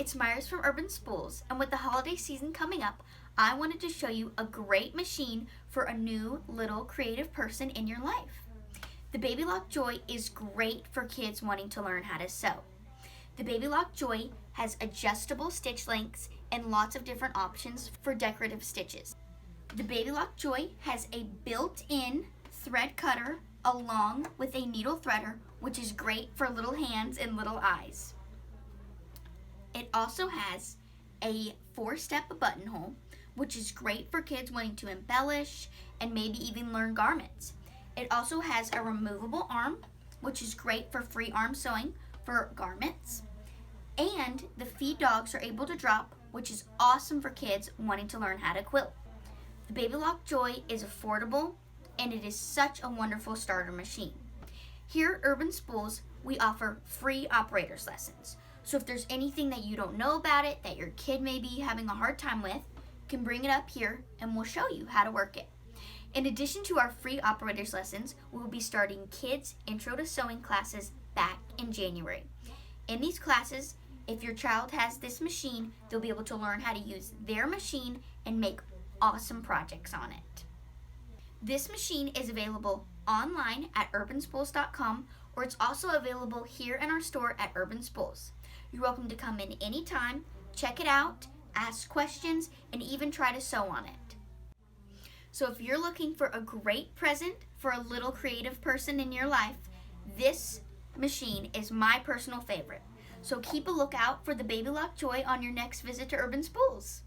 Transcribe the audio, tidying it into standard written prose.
it's Myers from Urban Spools, and with the holiday season coming up, I wanted to show you a great machine for a new little creative person in your life. The Baby Lock Joy is great for kids wanting to learn how to sew. The Baby Lock Joy has adjustable stitch lengths and lots of different options for decorative stitches. The Baby Lock Joy has a built-in thread cutter along with a needle threader, which is great for little hands and little eyes. It also has a 4-step buttonhole, which is great for kids wanting to embellish and maybe even learn garments. It also has a removable arm, which is great for free arm sewing for garments. And the feed dogs are able to drop, which is awesome for kids wanting to learn how to quilt. The Baby Lock Joy is affordable, and it is such a wonderful starter machine. Here at Urban Spools, we offer free operators lessons. So if there's anything that you don't know about it, that your kid may be having a hard time with, you can bring it up here and we'll show you how to work it. In addition to our free operators lessons, we will be starting kids' intro to sewing classes back in January. In these classes, if your child has this machine, they'll be able to learn how to use their machine and make awesome projects on it. This machine is available online at urbanspools.com, or it's also available here in our store at Urban Spools. You're welcome to come in anytime, check it out, ask questions, and even try to sew on it. So if you're looking for a great present for a little creative person in your life, this machine is my personal favorite. So keep a lookout for the Baby Lock Joy on your next visit to Urban Spools.